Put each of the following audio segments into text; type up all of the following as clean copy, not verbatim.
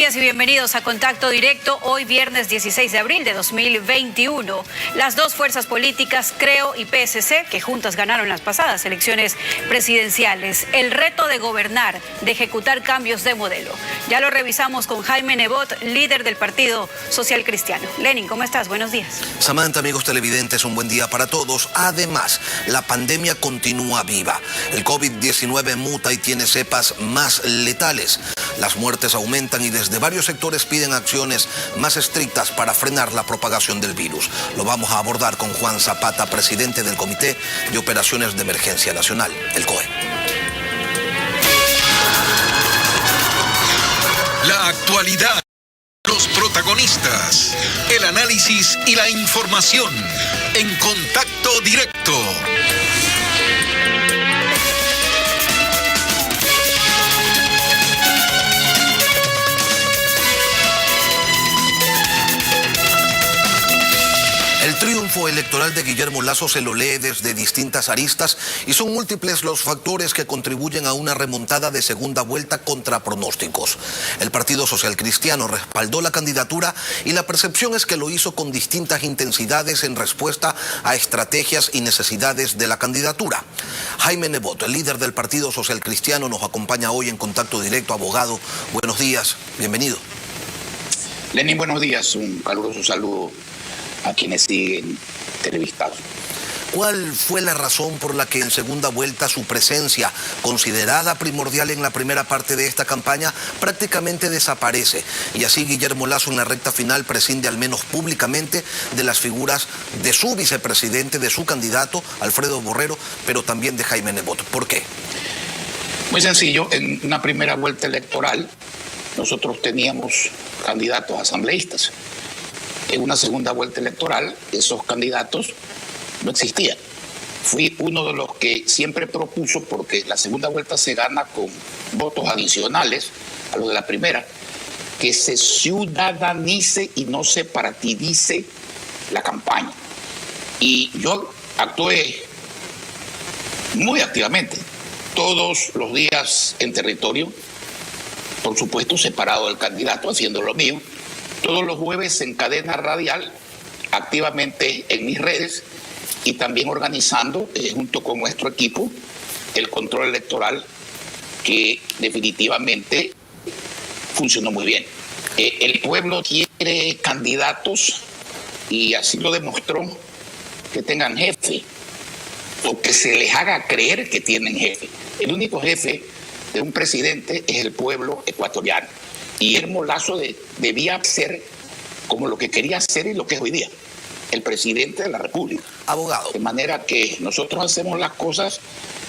días y bienvenidos a Contacto Directo, hoy viernes 16 de abril de 2021. Las dos fuerzas políticas, Creo y PSC, que juntas ganaron las pasadas elecciones presidenciales. El reto de gobernar, de ejecutar cambios de modelo. Ya lo revisamos con Jaime Nebot, líder del Partido Social Cristiano. Lenin, ¿cómo estás? Buenos días. Samantha, amigos televidentes, un buen día para todos. Además, la pandemia continúa viva. El COVID-19 muta y tiene cepas más letales. Las muertes aumentan y desde varios sectores piden acciones más estrictas para frenar la propagación del virus. Lo vamos a abordar con Juan Zapata, presidente del Comité de Operaciones de Emergencia Nacional, el COE. La actualidad, los protagonistas, el análisis y la información en Contacto Directo. El triunfo electoral de Guillermo Lasso se lo lee desde distintas aristas y son múltiples los factores que contribuyen a una remontada de segunda vuelta contra pronósticos. El Partido Social Cristiano respaldó la candidatura y la percepción es que lo hizo con distintas intensidades en respuesta a estrategias y necesidades de la candidatura. Jaime Nebot, el líder del Partido Social Cristiano, nos acompaña hoy en Contacto Directo. Abogado, buenos días, bienvenido. Lenin, buenos días, un caluroso saludo a quienes siguen televisados. ¿Cuál fue la razón por la que en segunda vuelta su presencia, considerada primordial en la primera parte de esta campaña, prácticamente desaparece? Y así Guillermo Lasso en la recta final prescinde al menos públicamente de las figuras de su vicepresidente, de su candidato, Alfredo Borrero, pero también de Jaime Nebot. ¿Por qué? Muy sencillo, en una primera vuelta electoral nosotros teníamos candidatos asambleístas. En una segunda vuelta electoral, esos candidatos no existían. Fui uno de los que siempre propuso, porque la segunda vuelta se gana con votos adicionales a los de la primera, que se ciudadanice y no se partidice la campaña. Y yo actué muy activamente, todos los días en territorio, por supuesto separado del candidato, haciendo lo mío. Todos los jueves en cadena radial, activamente en mis redes y también organizando, junto con nuestro equipo, el control electoral que definitivamente funcionó muy bien. El pueblo quiere candidatos y así lo demostró, que tengan jefe o que se les haga creer que tienen jefe. El único jefe de un presidente es el pueblo ecuatoriano. Guillermo Lasso debía ser como lo que quería ser y lo que es hoy día, el presidente de la República. Abogado. De manera que nosotros hacemos las cosas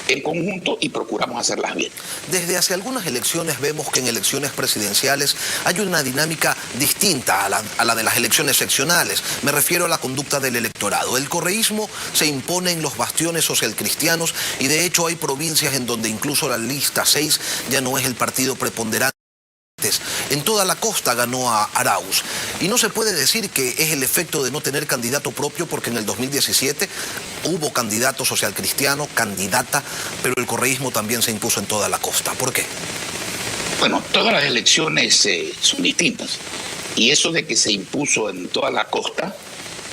en conjunto y procuramos hacerlas bien. Desde hace algunas elecciones vemos que en elecciones presidenciales hay una dinámica distinta a la de las elecciones seccionales. Me refiero a la conducta del electorado. El correísmo se impone en los bastiones socialcristianos y de hecho hay provincias en donde incluso la lista 6 ya no es el partido preponderante. En toda la costa ganó a Arauz. Y no se puede decir que es el efecto de no tener candidato propio, porque en el 2017 hubo candidato socialcristiano, candidata, pero el correísmo también se impuso en toda la costa. ¿Por qué? Bueno, todas las elecciones son distintas. Y eso de que se impuso en toda la costa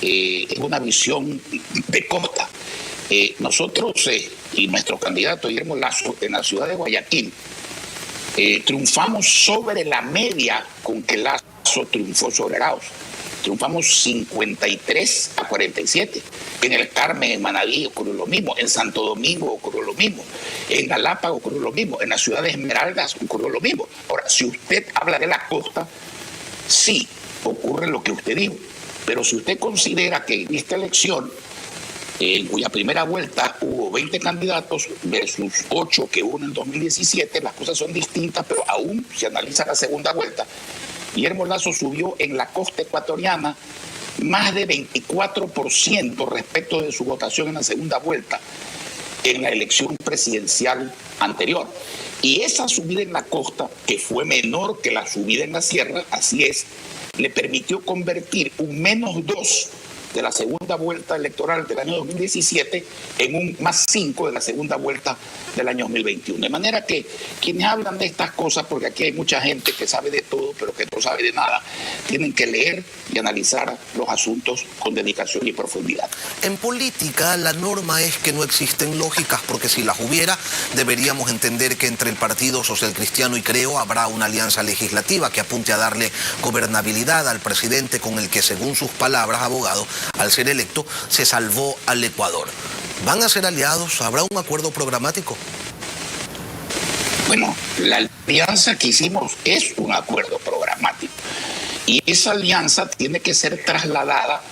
es una visión de costa. Nosotros y nuestro candidato Guillermo Lasso en la ciudad de Guayaquil, triunfamos sobre la media con que Lasso triunfó sobre Arauz. Triunfamos 53-47. En el Carmen, en Manabí ocurrió lo mismo. En Santo Domingo ocurrió lo mismo. En Galápagos ocurrió lo mismo. En la ciudad de Esmeraldas ocurrió lo mismo. Ahora, si usted habla de la costa, sí ocurre lo que usted dijo. Pero si usted considera que en esta elección, en cuya primera vuelta hubo 20 candidatos versus 8 que hubo en 2017, las cosas son distintas, pero aún se analiza la segunda vuelta. Guillermo Lasso subió en la costa ecuatoriana más de 24% respecto de su votación en la segunda vuelta en la elección presidencial anterior. Y esa subida en la costa, que fue menor que la subida en la sierra, así es, le permitió convertir un -2 de la segunda vuelta electoral del año 2017 en un +5 de la segunda vuelta del año 2021. De manera que quienes hablan de estas cosas, porque aquí hay mucha gente que sabe de todo, pero que no sabe de nada, tienen que leer y analizar los asuntos con dedicación y profundidad. En política, la norma es que no existen lógicas, porque si las hubiera, deberíamos entender que entre el Partido Social Cristiano y Creo habrá una alianza legislativa que apunte a darle gobernabilidad al presidente con el que, según sus palabras, abogado, al ser electo, se salvó al Ecuador. ¿Van a ser aliados? ¿Habrá un acuerdo programático? Bueno, la alianza que hicimos es un acuerdo programático y esa alianza tiene que ser trasladada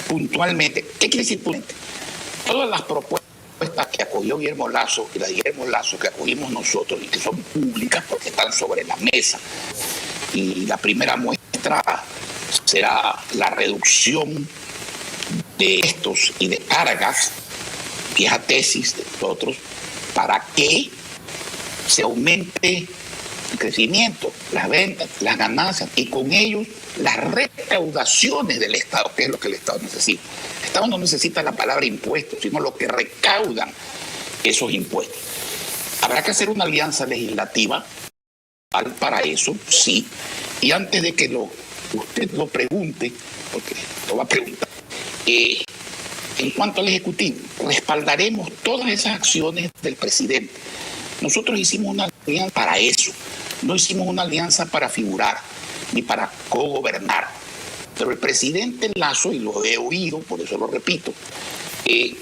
puntualmente. ¿Qué quiere decir puntualmente? Todas las propuestas que acogió Guillermo Lasso y las de Guillermo Lasso que acogimos nosotros y que son públicas porque están sobre la mesa. Y la primera muestra será la reducción de estos y de cargas, vieja tesis de nosotros, para que se aumente el crecimiento, las ventas, las ganancias y con ellos las recaudaciones del Estado, que es lo que el Estado necesita. El Estado no necesita la palabra impuestos, sino lo que recaudan esos impuestos. Habrá que hacer una alianza legislativa para eso, sí. Y antes de que usted lo pregunte, porque lo va a preguntar, en cuanto al Ejecutivo, respaldaremos todas esas acciones del presidente. Nosotros hicimos una alianza para eso, no hicimos una alianza para figurar ni para cogobernar. Pero el presidente Lasso, y lo he oído, por eso lo repito,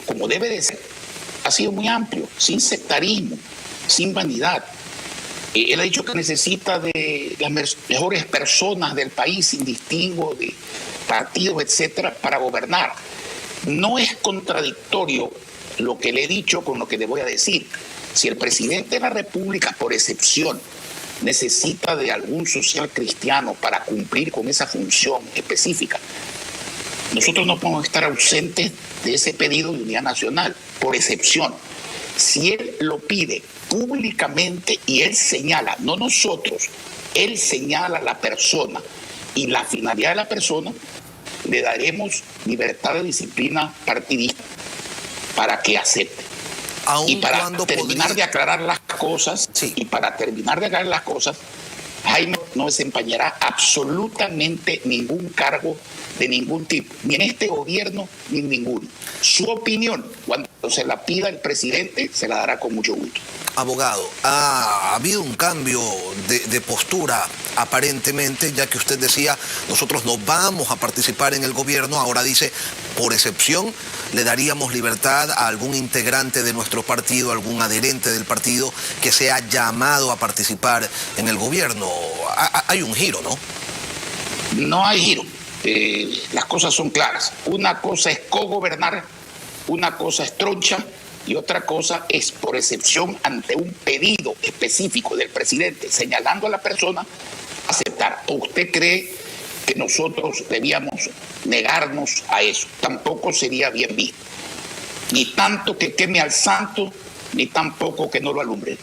como debe de ser, ha sido muy amplio, sin sectarismo, sin vanidad. Él ha dicho que necesita de las mejores personas del país, sin distingo de partidos, etcétera, para gobernar. No es contradictorio lo que le he dicho con lo que le voy a decir. Si el presidente de la República, por excepción, necesita de algún social cristiano para cumplir con esa función específica, nosotros no podemos estar ausentes de ese pedido de unidad nacional, por excepción. Si él lo pide públicamente y él señala, no nosotros, él señala a la persona y la finalidad de la persona, le daremos libertad de disciplina partidista para que acepte. Y para terminar de aclarar las cosas, Jaime no desempeñará absolutamente ningún cargo de ningún tipo, ni en este gobierno ni en ninguno. Su opinión, cuando se la pida el presidente, se la dará con mucho gusto. Abogado, ha habido un cambio de postura aparentemente, ya que usted decía, nosotros no vamos a participar en el gobierno, ahora dice, por excepción, le daríamos libertad a algún integrante de nuestro partido, algún adherente del partido que sea llamado a participar en el gobierno. Hay un giro, ¿no? No hay giro. Las cosas son claras. Una cosa es cogobernar, una cosa es troncha y otra cosa es, por excepción, ante un pedido específico del presidente señalando a la persona, aceptar. ¿O usted cree que nosotros debíamos negarnos a eso? Tampoco sería bien visto. Ni tanto que queme al santo, ni tampoco que no lo alumbre.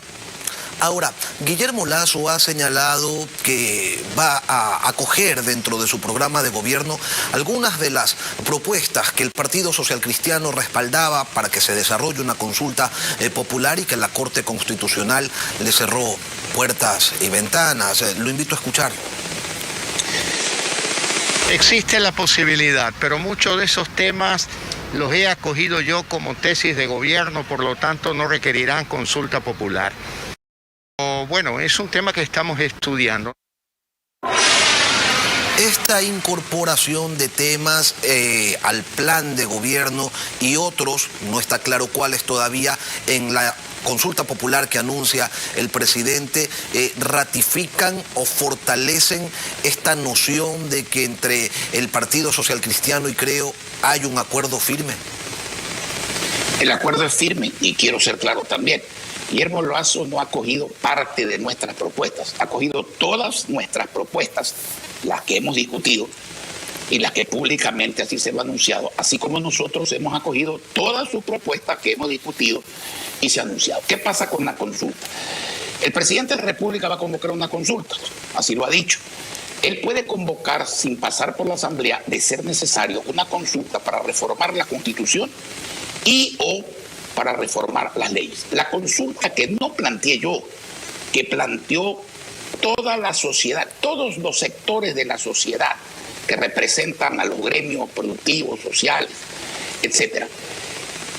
Ahora, Guillermo Lasso ha señalado que va a acoger dentro de su programa de gobierno algunas de las propuestas que el Partido Social Cristiano respaldaba para que se desarrolle una consulta popular y que la Corte Constitucional le cerró puertas y ventanas. Lo invito a escuchar. Existe la posibilidad, pero muchos de esos temas los he acogido yo como tesis de gobierno, por lo tanto no requerirán consulta popular. Bueno, es un tema que estamos estudiando. Esta incorporación de temas al plan de gobierno y otros, no está claro cuáles todavía, en la consulta popular que anuncia el presidente, ratifican o fortalecen esta noción de que entre el Partido Social Cristiano y Creo hay un acuerdo firme. El acuerdo es firme y quiero ser claro también. Guillermo Lasso no ha cogido parte de nuestras propuestas, ha cogido todas nuestras propuestas, las que hemos discutido y las que públicamente así se lo ha anunciado, así como nosotros hemos acogido todas sus propuestas que hemos discutido y se ha anunciado. ¿Qué pasa con la consulta? El presidente de la República va a convocar una consulta, así lo ha dicho. Él puede convocar, sin pasar por la Asamblea, de ser necesario, una consulta para reformar la Constitución y o para reformar las leyes. La consulta que no planteé yo, que planteó toda la sociedad, todos los sectores de la sociedad que representan a los gremios productivos, sociales, etcétera,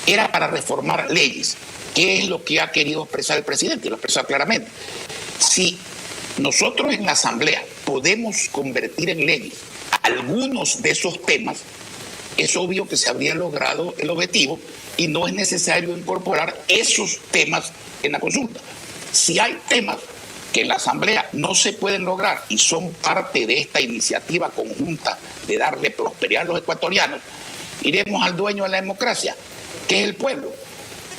era para reformar leyes. ¿Qué es lo que ha querido expresar el presidente? Lo ha expresado claramente. Si nosotros en la Asamblea podemos convertir en leyes algunos de esos temas, es obvio que se habría logrado el objetivo y no es necesario incorporar esos temas en la consulta. Si hay temas que en la Asamblea no se pueden lograr y son parte de esta iniciativa conjunta de darle prosperidad a los ecuatorianos, iremos al dueño de la democracia, que es el pueblo.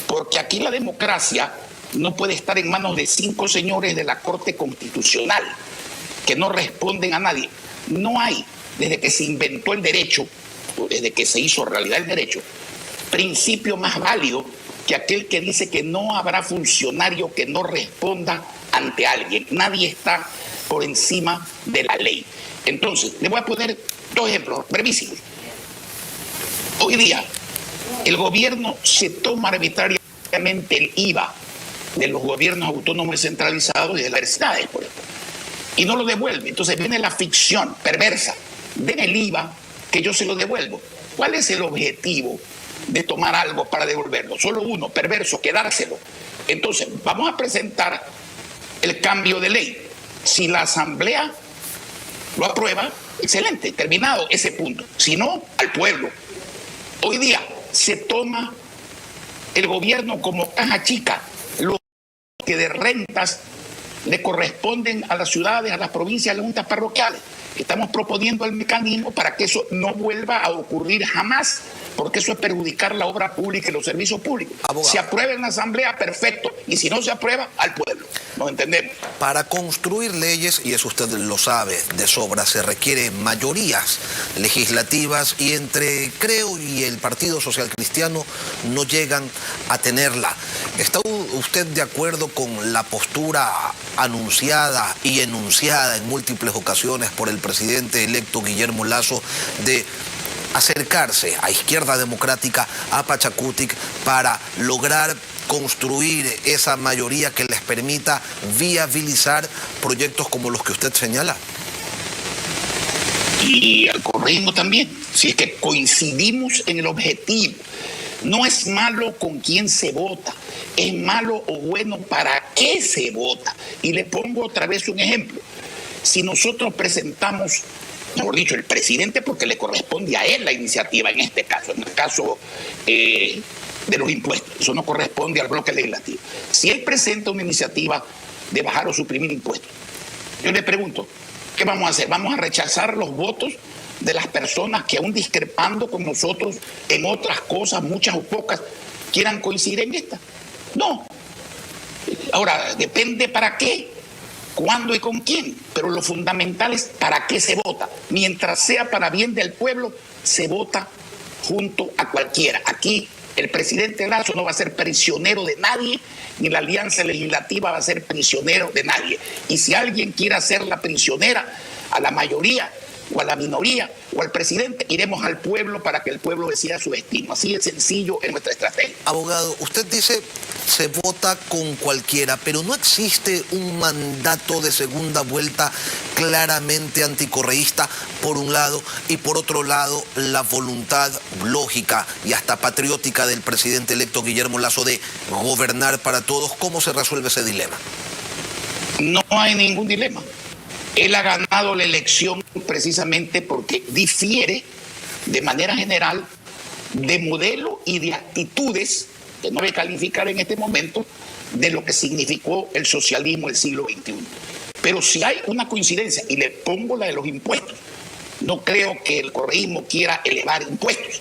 Porque aquí la democracia no puede estar en manos de 5 señores de la Corte Constitucional que no responden a nadie. No hay, desde que se inventó el derecho, desde que se hizo realidad el derecho, principio más válido que aquel que dice que no habrá funcionario que no responda ante alguien. Nadie está por encima de la ley. Entonces, le voy a poner 2 ejemplos brevísimos. Hoy día, el gobierno se toma arbitrariamente el IVA de los gobiernos autónomos descentralizados y de las universidades, por ejemplo, y no lo devuelve. Entonces viene la ficción perversa, den el IVA que yo se lo devuelvo. ¿Cuál es el objetivo de tomar algo para devolverlo? Solo uno, perverso, quedárselo. Entonces vamos a presentar el cambio de ley. Si la Asamblea lo aprueba, excelente, terminado ese punto. Si no, al pueblo. Hoy día se toma el gobierno como caja chica, lo que de rentas le corresponden a las ciudades, a las provincias, a las juntas parroquiales. Estamos proponiendo el mecanismo para que eso no vuelva a ocurrir jamás, porque eso es perjudicar la obra pública y los servicios públicos. Abogado. Se aprueba en la Asamblea, perfecto, y si no se aprueba, al pueblo. ¿Nos entendemos? Para construir leyes, y eso usted lo sabe de sobra, se requieren mayorías legislativas y entre Creo y el Partido Social Cristiano no llegan a tenerla. ¿Está usted de acuerdo con la postura anunciada y enunciada en múltiples ocasiones por el presidente electo Guillermo Lasso de acercarse a Izquierda Democrática, a Pachacutic, para lograr construir esa mayoría que les permita viabilizar proyectos como los que usted señala? Y al correísmo también, si es que coincidimos en el objetivo. No es malo con quién se vota, es malo o bueno para qué se vota. Y le pongo otra vez un ejemplo. Si nosotros presentamos, mejor dicho, el presidente, porque le corresponde a él la iniciativa en este caso, en el caso de los impuestos, eso no corresponde al bloque legislativo. Si él presenta una iniciativa de bajar o suprimir impuestos, yo le pregunto, ¿qué vamos a hacer? ¿Vamos a rechazar los votos de las personas que aún discrepando con nosotros en otras cosas, muchas o pocas, quieran coincidir en esta? No. Ahora, depende para qué, cuándo y con quién, pero lo fundamental es para qué se vota. Mientras sea para bien del pueblo, se vota junto a cualquiera. Aquí el presidente Lasso no va a ser prisionero de nadie, ni la alianza legislativa va a ser prisionero de nadie. Y si alguien quiere hacerla prisionera a la mayoría o a la minoría o al presidente, iremos al pueblo para que el pueblo decida su destino. Así de sencillo es nuestra estrategia. Abogado, usted dice se vota con cualquiera, pero no existe un mandato de segunda vuelta claramente anticorreísta por un lado y por otro lado la voluntad lógica y hasta patriótica del presidente electo Guillermo Lasso de gobernar para todos. ¿Cómo se resuelve ese dilema? No hay ningún dilema. Él ha ganado la elección precisamente porque difiere de manera general de modelo y de actitudes, que no voy a calificar en este momento, de lo que significó el socialismo del siglo XXI. Pero si hay una coincidencia, y le pongo la de los impuestos, no creo que el correísmo quiera elevar impuestos.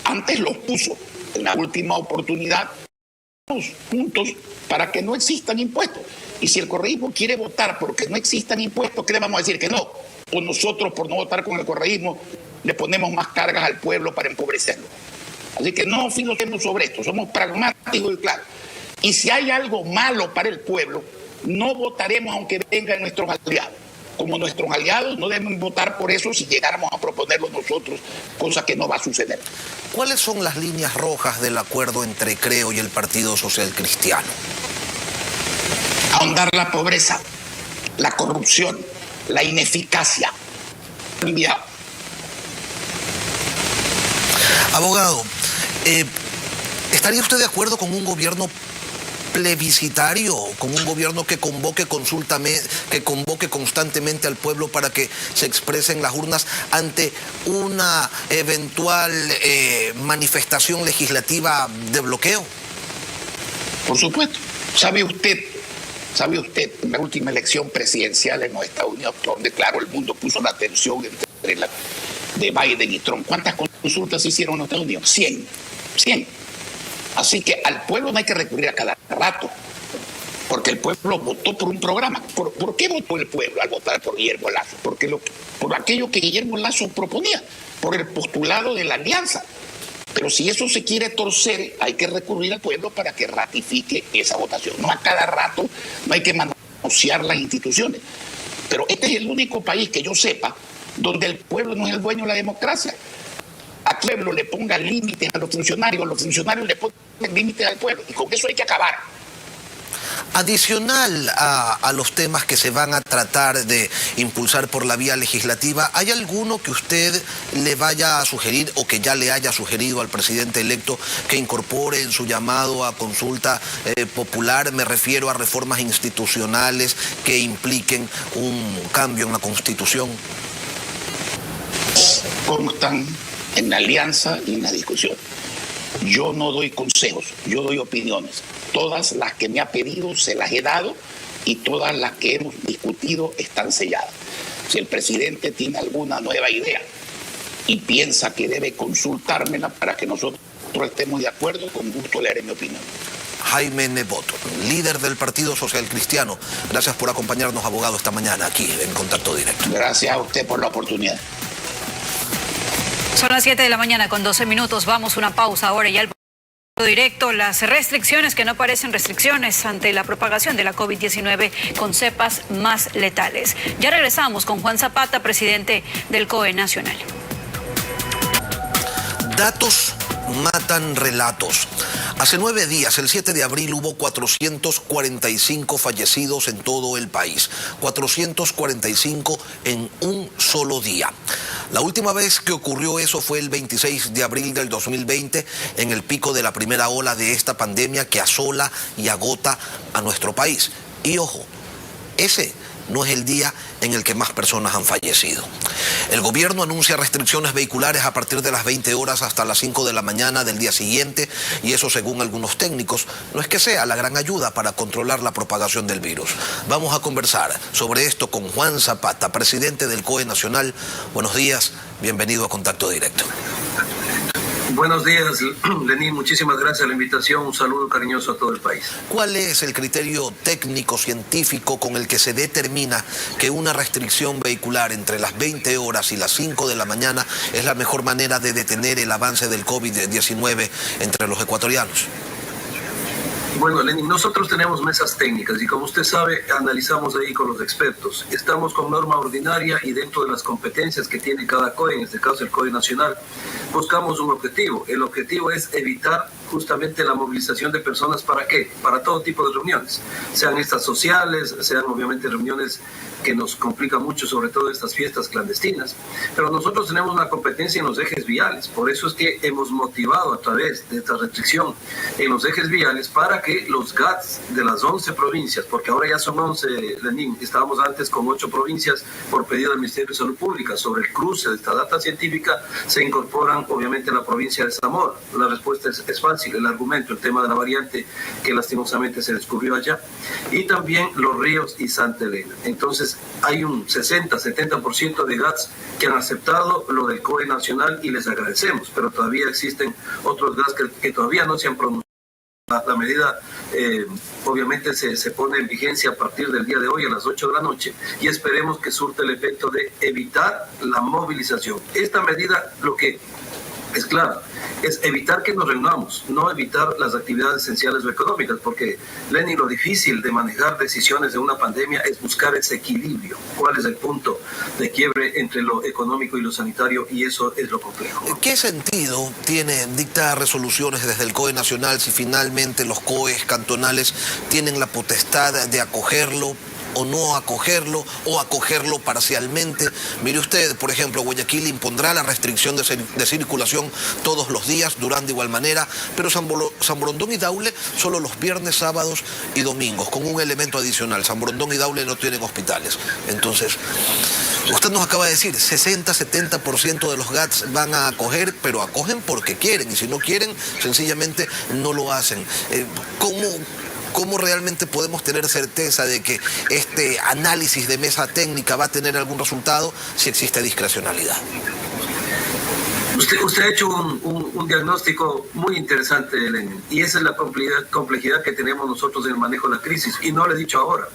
Antes los puso, en la última oportunidad, juntos para que no existan impuestos. Y si el correísmo quiere votar porque no existan impuestos, ¿qué le vamos a decir? Que no. O nosotros, por no votar con el correísmo, le ponemos más cargas al pueblo para empobrecerlo. Así que no filosofemos sobre esto, somos pragmáticos y claros. Y si hay algo malo para el pueblo, no votaremos aunque vengan nuestros aliados. como nuestros aliados, no deben votar por eso si llegáramos a proponerlo nosotros, cosa que no va a suceder. ¿Cuáles son las líneas rojas del acuerdo entre Creo y el Partido Social Cristiano? Ahondar la pobreza, la corrupción, la ineficacia. Abogado, ¿estaría usted de acuerdo con un gobierno plebiscitario, con un gobierno que convoque constantemente al pueblo para que se expresen las urnas ante una eventual manifestación legislativa de bloqueo? Por supuesto. ¿Sabe usted, en la última elección presidencial en los Estados Unidos, donde claro, el mundo puso la atención entre la de Biden y Trump, ¿cuántas consultas se hicieron en los Estados Unidos? 100. Así que al pueblo no hay que recurrir a cada rato, porque el pueblo votó por un programa. ¿Por qué votó el pueblo al votar por Guillermo Lasso? Por aquello que Guillermo Lasso proponía, por el postulado de la alianza. Pero si eso se quiere torcer, hay que recurrir al pueblo para que ratifique esa votación. No a cada rato, no hay que manosear las instituciones. Pero este es el único país que yo sepa donde el pueblo no es el dueño de la democracia. Al pueblo le ponga límites a los funcionarios le ponen límites al pueblo, y con eso hay que acabar. Adicional a los temas que se van a tratar de impulsar por la vía legislativa, ¿hay alguno que usted le vaya a sugerir o que ya le haya sugerido al presidente electo que incorpore en su llamado a consulta popular? Me refiero a reformas institucionales que impliquen un cambio en la Constitución. Constan en la alianza y en la discusión. Yo no doy consejos, yo doy opiniones. Todas las que me ha pedido se las he dado y todas las que hemos discutido están selladas. Si el presidente tiene alguna nueva idea y piensa que debe consultármela para que nosotros estemos de acuerdo, con gusto le haré mi opinión. Jaime Nebot, líder del Partido Social Cristiano, gracias por acompañarnos, abogado, esta mañana aquí en Contacto Directo. Gracias a usted por la oportunidad. Son las 7 de la mañana con 12 minutos. Vamos a una pausa ahora y al directo. Las restricciones que no parecen restricciones ante la propagación de la COVID-19 con cepas más letales. Ya regresamos con Juan Zapata, presidente del COE Nacional. Datos matan relatos. Hace 9 días, el 7 de abril, hubo 445 fallecidos en todo el país. 445 en un solo día. La última vez que ocurrió eso fue el 26 de abril del 2020, en el pico de la primera ola de esta pandemia que asola y agota a nuestro país. Y ojo, ese no es el día en el que más personas han fallecido. El gobierno anuncia restricciones vehiculares a partir de las 20 horas hasta las 5 de la mañana del día siguiente, y eso, según algunos técnicos, no es que sea la gran ayuda para controlar la propagación del virus. Vamos a conversar sobre esto con Juan Zapata, presidente del COE Nacional. Buenos días, bienvenido a Contacto Directo. Buenos días, Lenín. Muchísimas gracias a la invitación. Un saludo cariñoso a todo el país. ¿Cuál es el criterio técnico, científico con el que se determina que una restricción vehicular entre las 20 horas y las 5 de la mañana es la mejor manera de detener el avance del COVID-19 entre los ecuatorianos? Bueno, Lenín, nosotros tenemos mesas técnicas y, como usted sabe, analizamos ahí con los expertos. Estamos con norma ordinaria y dentro de las competencias que tiene cada COE, en este caso el COE Nacional, buscamos un objetivo. El objetivo es evitar justamente la movilización de personas. ¿Para qué? Para todo tipo de reuniones, sean estas sociales, sean obviamente reuniones que nos complican mucho, sobre todo estas fiestas clandestinas. Pero nosotros tenemos una competencia en los ejes viales, por eso es que hemos motivado a través de esta restricción en los ejes viales para que los GATS de las 11 provincias, porque ahora ya son 11, Lenín, estábamos antes con 8 provincias por pedido del Ministerio de Salud Pública, sobre el cruce de esta data científica se incorporan obviamente la provincia de Zamora. La respuesta es fácil, el argumento, el tema de la variante que lastimosamente se descubrió allá, y también Los Ríos y Santa Elena. Entonces hay un 60-70% de GATS que han aceptado lo del COE Nacional y les agradecemos, pero todavía existen otros GATS que todavía no se han pronunciado. La medida obviamente se pone en vigencia a partir del día de hoy a las 8 de la noche y esperemos que surte el efecto de evitar la movilización. Esta medida lo que es clara, es evitar que nos reunamos, no evitar las actividades esenciales o económicas, porque, Lenin, lo difícil de manejar decisiones de una pandemia es buscar ese equilibrio. ¿Cuál es el punto de quiebre entre lo económico y lo sanitario? Y eso es lo complejo. ¿Qué sentido tiene dictar resoluciones desde el COE nacional si finalmente los COEs cantonales tienen la potestad de acogerlo o no acogerlo, o acogerlo parcialmente? Mire usted, por ejemplo, Guayaquil impondrá la restricción de circulación todos los días, Durán de igual manera, pero San Borondón y Daule solo los viernes, sábados y domingos, con un elemento adicional: San Borondón y Daule no tienen hospitales. Entonces, usted nos acaba de decir, 60-70% de los GATS van a acoger, pero acogen porque quieren, y si no quieren, sencillamente no lo hacen. ¿Cómo realmente podemos tener certeza de que este análisis de mesa técnica va a tener algún resultado si existe discrecionalidad? Usted ha hecho un diagnóstico muy interesante, Lenin, y esa es la complejidad que tenemos nosotros en el manejo de la crisis, y no lo he dicho ahora.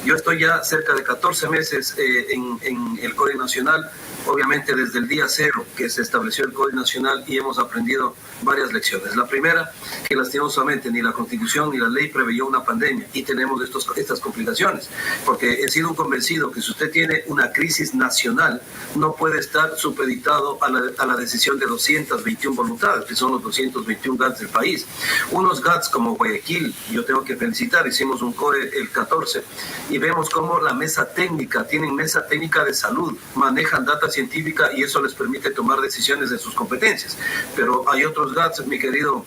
Yo estoy ya cerca de 14 meses en el COE Nacional, obviamente desde el día cero que se estableció el COE Nacional, y hemos aprendido varias lecciones. La primera, que lastimosamente ni la Constitución ni la ley preveyó una pandemia, y tenemos estas complicaciones, porque he sido un convencido que si usted tiene una crisis nacional, no puede estar supeditado a la decisión de 221 voluntades, que son los 221 GATS del país. Unos GATS como Guayaquil, yo tengo que felicitar, hicimos un COE el 14, y vemos cómo la mesa técnica, tienen mesa técnica de salud, manejan data científica, y eso les permite tomar decisiones de sus competencias. Pero hay otros GATS, mi querido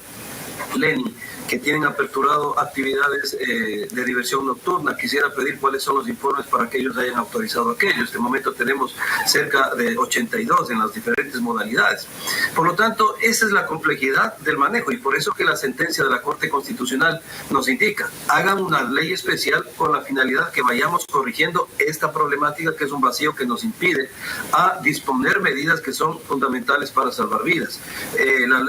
Lenin, que tienen aperturado actividades de diversión nocturna. Quisiera pedir cuáles son los informes para que ellos hayan autorizado aquello. En este momento tenemos cerca de 82 en las diferentes modalidades. Por lo tanto, esa es la complejidad del manejo, y por eso que la sentencia de la Corte Constitucional nos indica: hagan una ley especial con la finalidad que vayamos corrigiendo esta problemática, que es un vacío que nos impide a disponer medidas que son fundamentales para salvar vidas.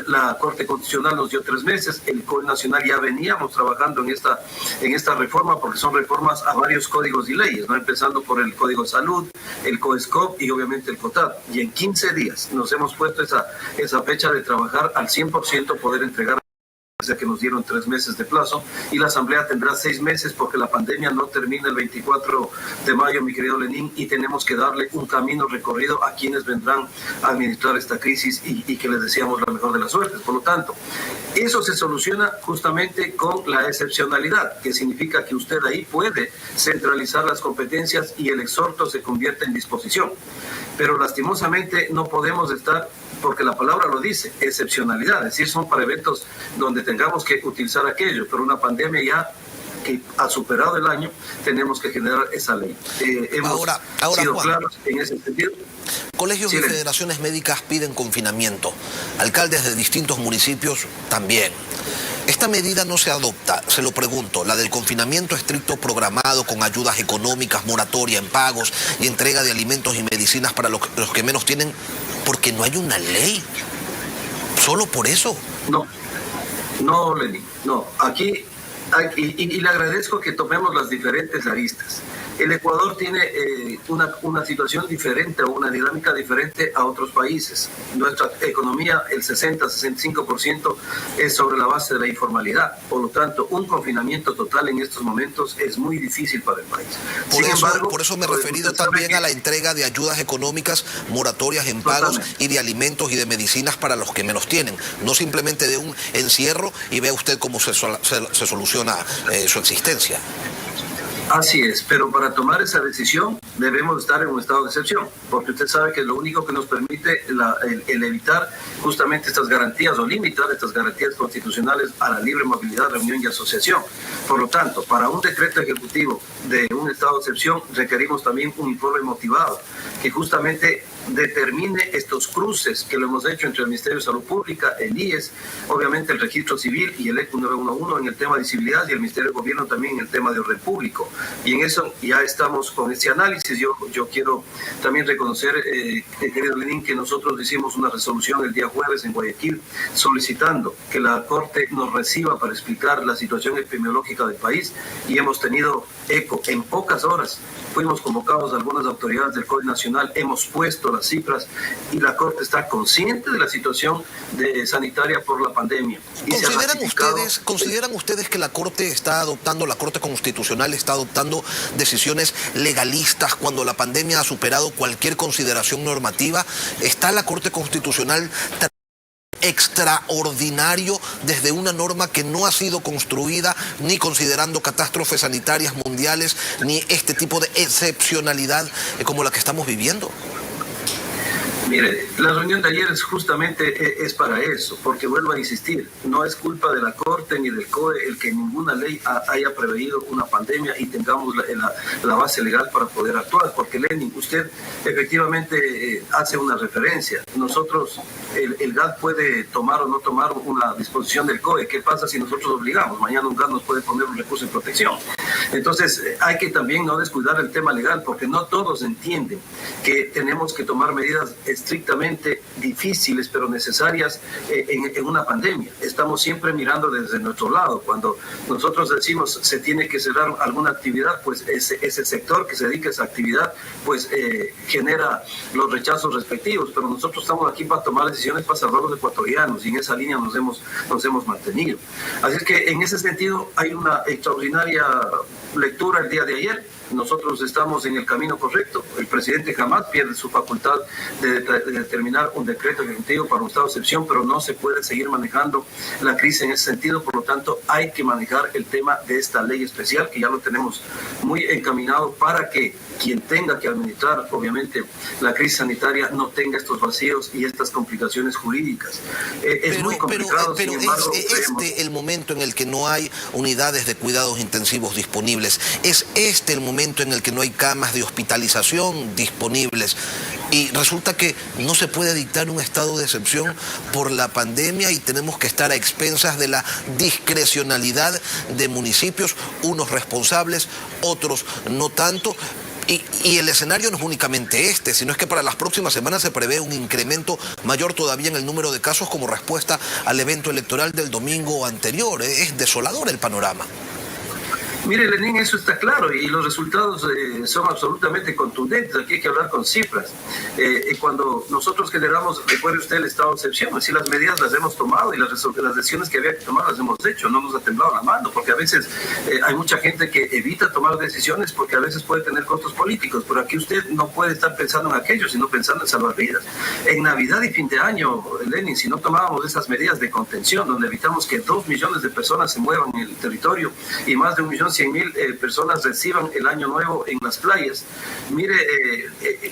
La Corte Constitucional nos dio 3 meses, el COE Nacional ya veníamos trabajando en esta reforma, porque son reformas a varios códigos y leyes, ¿no? Empezando por el Código de Salud, el COESCOP y obviamente el COTAD. Y en 15 días nos hemos puesto esa fecha de trabajar al 100%, poder entregar, que nos dieron 3 meses de plazo, y la Asamblea tendrá 6 meses, porque la pandemia no termina el 24 de mayo, mi querido Lenín, y tenemos que darle un camino recorrido a quienes vendrán a administrar esta crisis, y que les deseamos la mejor de las suertes. Por lo tanto, eso se soluciona justamente con la excepcionalidad, que significa que usted ahí puede centralizar las competencias y el exhorto se convierte en disposición. Pero lastimosamente no podemos estar, porque la palabra lo dice, excepcionalidad, es decir, son para eventos donde tengamos que utilizar aquello, pero una pandemia ya que ha superado el año, tenemos que generar esa ley. Hemos sido Juan, claros en ese sentido. Colegios y federaciones médicas piden confinamiento, alcaldes de distintos municipios también. Esta medida no se adopta, se lo pregunto, la del confinamiento estricto programado con ayudas económicas, moratoria en pagos y entrega de alimentos y medicinas para los que menos tienen, porque no hay una ley. ¿Solo por eso? No, Lenín, no. Aquí, y le agradezco que tomemos las diferentes aristas. El Ecuador tiene una situación diferente, o una dinámica diferente a otros países. Nuestra economía, el 60-65% es sobre la base de la informalidad. Por lo tanto, un confinamiento total en estos momentos es muy difícil para el país. Por eso me he referido también a la entrega de ayudas económicas, moratorias en pagos y de alimentos y de medicinas para los que menos tienen. No simplemente de un encierro y vea usted cómo se soluciona su existencia. Así es, pero para tomar esa decisión debemos estar en un estado de excepción, porque usted sabe que lo único que nos permite el evitar justamente estas garantías, o limitar estas garantías constitucionales a la libre movilidad, reunión y asociación. Por lo tanto, para un decreto ejecutivo de un estado de excepción requerimos también un informe motivado que justamente determine estos cruces que lo hemos hecho entre el Ministerio de Salud Pública, el IES, obviamente el Registro Civil y el ECU 911 en el tema de visibilidad, y el Ministerio de Gobierno también en el tema de orden público. Y en eso ya estamos con este análisis. Yo quiero también reconocer, querido Lenín, que nosotros hicimos una resolución el día jueves en Guayaquil solicitando que la Corte nos reciba para explicar la situación epidemiológica del país, y hemos tenido eco. En pocas horas fuimos convocados a algunas autoridades del COE Nacional, hemos puesto las cifras y la Corte está consciente de la situación sanitaria por la pandemia. ¿Consideran ustedes que la Corte Constitucional está adoptando decisiones legalistas cuando la pandemia ha superado cualquier consideración normativa? ¿Está la Corte Constitucional extraordinario desde una norma que no ha sido construida ni considerando catástrofes sanitarias mundiales ni este tipo de excepcionalidad como la que estamos viviendo? Mire, la reunión de ayer justamente es para eso, porque vuelvo a insistir, no es culpa de la Corte ni del COE el que ninguna ley haya preveído una pandemia y tengamos la base legal para poder actuar, porque Lenin, usted efectivamente hace una referencia. Nosotros, el GAT puede tomar o no tomar una disposición del COE. ¿Qué pasa si nosotros obligamos? Mañana un GAT nos puede poner un recurso de protección. Entonces, hay que también no descuidar el tema legal, porque no todos entienden que tenemos que tomar medidas estrictamente difíciles pero necesarias en una pandemia. Estamos siempre mirando desde nuestro lado. Cuando nosotros decimos se tiene que cerrar alguna actividad, pues ese sector que se dedica a esa actividad pues genera los rechazos respectivos, pero nosotros estamos aquí para tomar decisiones para salvar a los ecuatorianos y en esa línea nos hemos mantenido. Así es que en ese sentido hay una extraordinaria lectura el día de ayer. Nosotros estamos en el camino correcto. El presidente jamás pierde su facultad de determinar un decreto ejecutivo para un estado de excepción, pero no se puede seguir manejando la crisis en ese sentido. Por lo tanto, hay que manejar el tema de esta ley especial, que ya lo tenemos muy encaminado para que quien tenga que administrar, obviamente, la crisis sanitaria no tenga estos vacíos y estas complicaciones jurídicas. Es muy complicado. Pero sin embargo, es el momento en el que no hay unidades de cuidados intensivos disponibles. Es el momento en el que no hay camas de hospitalización disponibles. Y resulta que no se puede dictar un estado de excepción por la pandemia y tenemos que estar a expensas de la discrecionalidad de municipios, unos responsables, otros no tanto. Y el escenario no es únicamente este, sino es que para las próximas semanas se prevé un incremento mayor todavía en el número de casos como respuesta al evento electoral del domingo anterior. Es desolador el panorama. Mire, Lenín, eso está claro y los resultados son absolutamente contundentes. Aquí hay que hablar con cifras. Cuando nosotros generamos, recuerde usted, el estado de excepción, así las medidas las hemos tomado y las decisiones que había que tomar las hemos hecho. No nos ha temblado la mano, porque a veces hay mucha gente que evita tomar decisiones porque a veces puede tener costos políticos, pero aquí usted no puede estar pensando en aquello, sino pensando en salvar vidas. En Navidad y fin de año, Lenín, si no tomábamos esas medidas de contención, donde evitamos que 2 millones de personas se muevan en el territorio y más de 1.100.000 personas reciban el año nuevo en las playas. Mire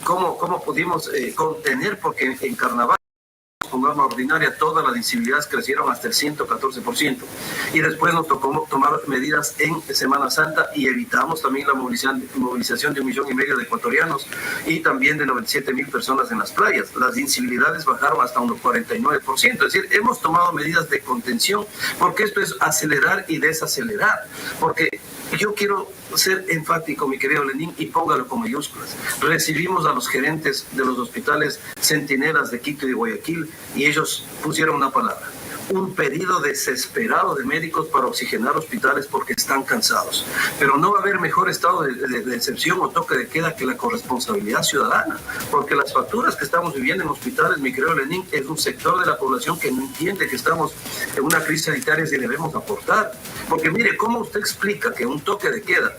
cómo pudimos contener, porque en carnaval con norma ordinaria todas las incivilidades crecieron hasta el 114%. Y después nos tocó tomar medidas en Semana Santa y evitamos también la movilización de 1,5 millones de ecuatorianos y también de 97.000 personas en las playas. Las incivilidades bajaron hasta un 49%. Es decir, hemos tomado medidas de contención porque esto es acelerar y desacelerar. Porque yo quiero ser enfático, mi querido Lenín, y póngalo con mayúsculas. Recibimos a los gerentes de los hospitales Centinelas de Quito y de Guayaquil y ellos pusieron una palabra: un pedido desesperado de médicos para oxigenar hospitales porque están cansados. Pero no va a haber mejor estado de excepción o toque de queda que la corresponsabilidad ciudadana, porque las facturas que estamos viviendo en hospitales, mi querido Lenín, es un sector de la población que no entiende que estamos en una crisis sanitaria y debemos aportar. Porque mire, ¿cómo usted explica que un toque de queda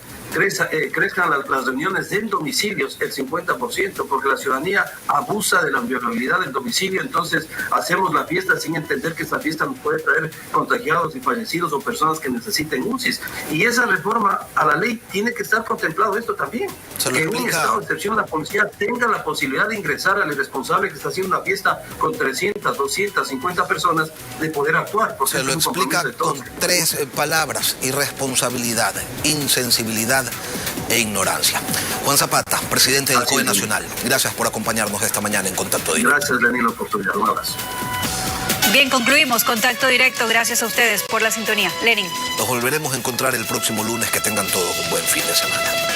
crezcan las reuniones en domicilios el 50%, porque la ciudadanía abusa de la violabilidad del domicilio? Entonces hacemos la fiesta sin entender que esta fiesta nos puede traer contagiados y fallecidos o personas que necesiten UCIs. Y esa reforma a la ley tiene que estar contemplado esto también, que en un estado de excepción la policía tenga la posibilidad de ingresar al irresponsable que está haciendo una fiesta con 300, 250 personas, de poder actuar. Se lo explica con 3 palabras: irresponsabilidad, insensibilidad e ignorancia. Juan Zapata, presidente del COE Nacional, gracias por acompañarnos esta mañana en Contacto Directo. Gracias, Lenín, la oportunidad. Un abrazo. Bien, concluimos Contacto Directo. Gracias a ustedes por la sintonía. Lenín. Nos volveremos a encontrar el próximo lunes. Que tengan todos un buen fin de semana.